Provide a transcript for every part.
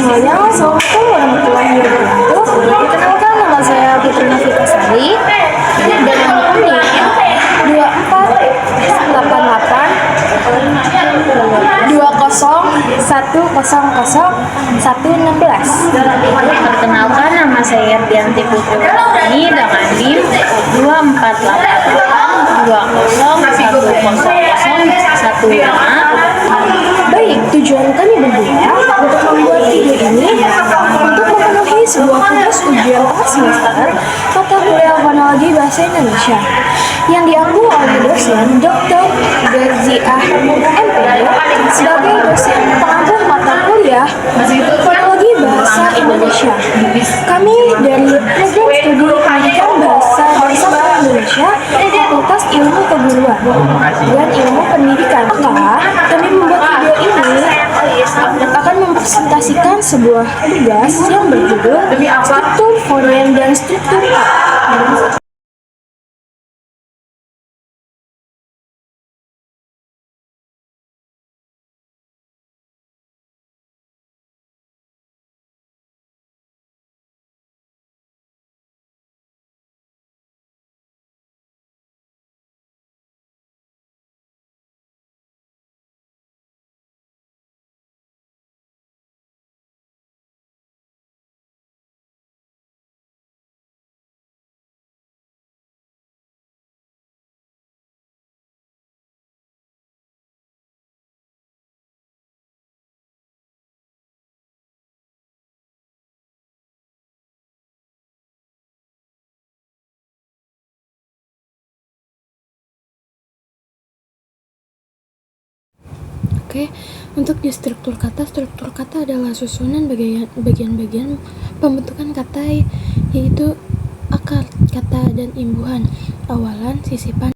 semuanya, Assalamualaikum warahmatullahi wabarakatuh. Perkenalkan, nama saya Putri Novitasari dan nomor NIM 24888 Perkenalkan, nama saya Dianti Putri Wardani dengan NIM 24888201015. Baik, tujuan kami berdua untuk membuat video ini untuk memenuhi sebuah tugas ujian tengah semester mata kuliah fonologi bahasa Indonesia yang diambil oleh dosen Dr. Garziah MPD sebagai dosen pengampu mata kuliah fonologi bahasa Indonesia. Kami dari program studi pendidikan bahasa dan sastra Indonesia Fakultas Ilmu Keguruan dan Ilmu Pendidikan. Maka kami membuat video ini akan mempresentasikan sebuah tugas yang berjudul struktur fonem dan struktur kata. Oke, untuk di struktur kata adalah susunan bagian-bagian pembentukan kata, yaitu akar kata dan imbuhan, awalan, sisipan,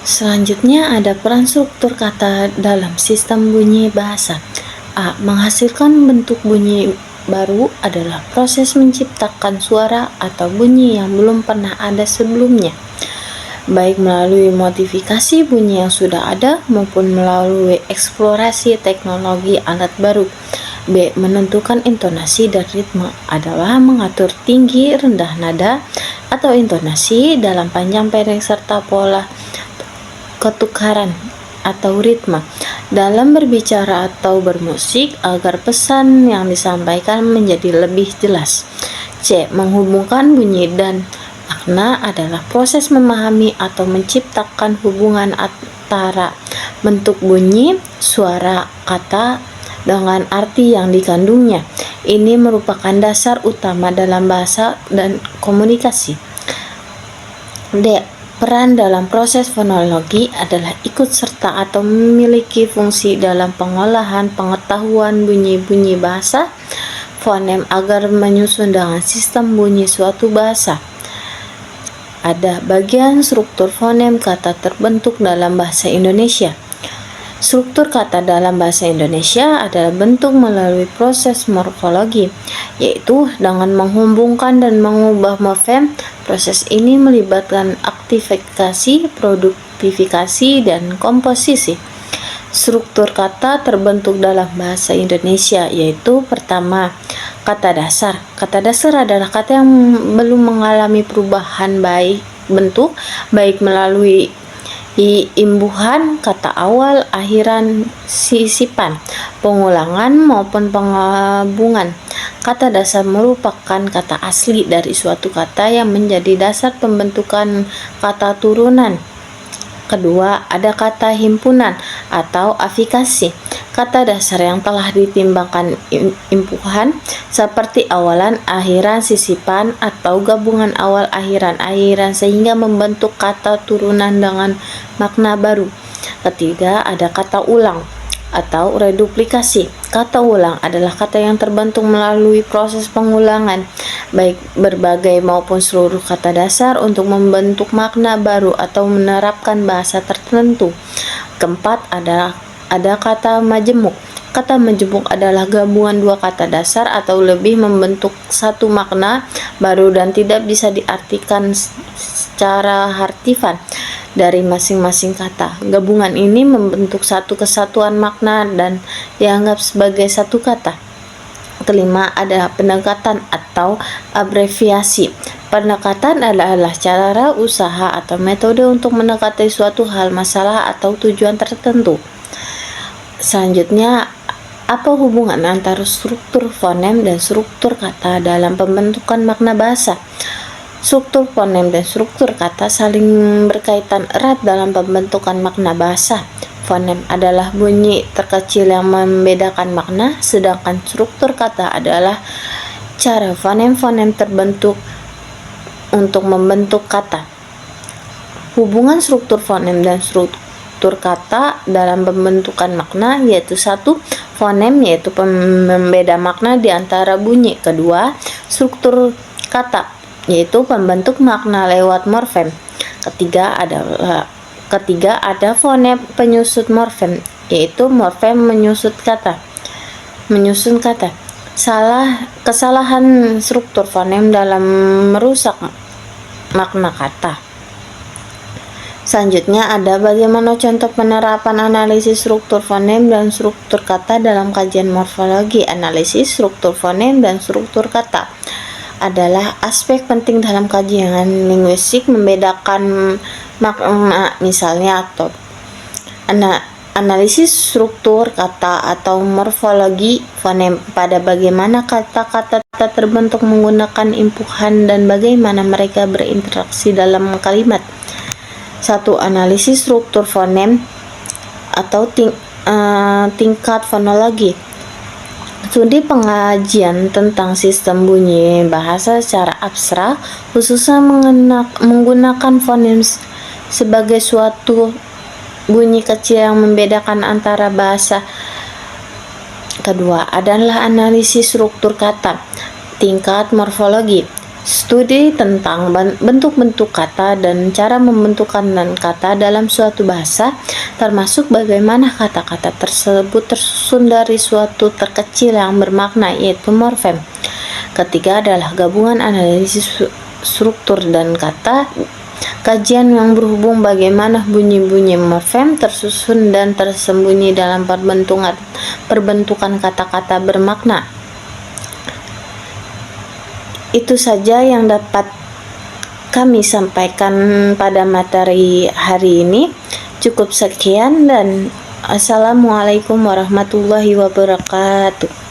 Selanjutnya ada peran struktur kata dalam sistem bunyi bahasa. A. Menghasilkan bentuk bunyi baru adalah proses menciptakan suara atau bunyi yang belum pernah ada sebelumnya, baik melalui modifikasi bunyi yang sudah ada maupun melalui eksplorasi teknologi alat baru. B. Menentukan intonasi dan ritme adalah mengatur tinggi rendah nada atau intonasi dalam panjang pendek serta pola ketukaran atau ritme dalam berbicara atau bermusik agar pesan yang disampaikan menjadi lebih jelas. C. Menghubungkan bunyi dan makna adalah proses memahami atau menciptakan hubungan antara bentuk bunyi, suara, kata dengan arti yang dikandungnya. Ini merupakan dasar utama dalam bahasa dan komunikasi. D. Peran dalam proses fonologi adalah ikut serta atau memiliki fungsi dalam pengolahan pengetahuan bunyi-bunyi bahasa fonem agar menyusun dengan sistem bunyi suatu bahasa. Ada bagian struktur fonem kata terbentuk dalam bahasa Indonesia. Struktur kata dalam bahasa Indonesia adalah bentuk melalui proses morfologi, yaitu dengan menghubungkan dan mengubah morfem. Proses ini melibatkan aktivifikasi, produktifikasi, dan komposisi. Struktur kata terbentuk dalam bahasa Indonesia yaitu pertama, kata dasar. Kata dasar adalah kata yang belum mengalami perubahan bentuk, baik melalui imbuhan, kata awal, akhiran, sisipan, pengulangan maupun penggabungan. Kata dasar merupakan kata asli dari suatu kata yang menjadi dasar pembentukan kata turunan. Kedua, ada kata himpunan atau afikasi. Kata dasar yang telah ditimbangkan imbuhan seperti awalan, akhiran, sisipan, atau gabungan awal, akhiran sehingga membentuk kata turunan dengan makna baru. Ketiga, ada kata ulang atau reduplikasi. Kata ulang adalah kata yang terbentuk melalui proses pengulangan, baik berbagai maupun seluruh kata dasar untuk membentuk makna baru atau menerapkan bahasa tertentu. Keempat, ada kata majemuk. Kata majemuk adalah gabungan dua kata dasar atau lebih membentuk satu makna baru dan tidak bisa diartikan secara harfiah dari masing-masing kata. Gabungan ini membentuk satu kesatuan makna dan dianggap sebagai satu kata. Kelima, ada pendekatan atau abreviasi. Pendekatan adalah cara, usaha, atau metode untuk mendekati suatu hal, masalah, atau tujuan tertentu. Selanjutnya, apa hubungan antara struktur fonem dan struktur kata dalam pembentukan makna bahasa? Struktur fonem dan struktur kata saling berkaitan erat dalam pembentukan makna bahasa. Fonem adalah bunyi terkecil yang membedakan makna, sedangkan struktur kata adalah cara fonem-fonem terbentuk untuk membentuk kata. Hubungan struktur fonem dan struktur kata dalam pembentukan makna yaitu satu, fonem yaitu pembeda makna di antara bunyi. Kedua, struktur kata yaitu pembentuk makna lewat morfem. Ketiga ada fonem penyusut morfem, yaitu morfem menyusun kata. Kesalahan struktur fonem dalam merusak makna kata. Selanjutnya ada bagaimana contoh penerapan analisis struktur fonem dan struktur kata dalam kajian morfologi. Analisis struktur fonem dan struktur kata adalah aspek penting dalam kajian linguistik. Membedakan makna misalnya atau analisis struktur kata atau morfologi fonem pada bagaimana kata-kata terbentuk menggunakan imbuhan dan bagaimana mereka berinteraksi dalam kalimat. Satu, analisis struktur fonem atau tingkat fonologi. Studi pengajian tentang sistem bunyi bahasa secara abstrak, khususnya menggunakan fonem sebagai suatu bunyi kecil yang membedakan antara bahasa. Kedua adalah analisis struktur kata, tingkat morfologi. studi tentang bentuk-bentuk kata dan cara membentukkan kata dalam suatu bahasa, termasuk bagaimana kata-kata tersebut tersusun dari suatu terkecil yang bermakna, yaitu morfem. Ketiga adalah gabungan analisis struktur dan kata, kajian yang berhubung bagaimana bunyi-bunyi morfem tersusun dan tersembunyi dalam perbentukan kata-kata bermakna. Itu saja yang dapat kami sampaikan pada materi hari ini. Cukup sekian dan assalamualaikum warahmatullahi wabarakatuh.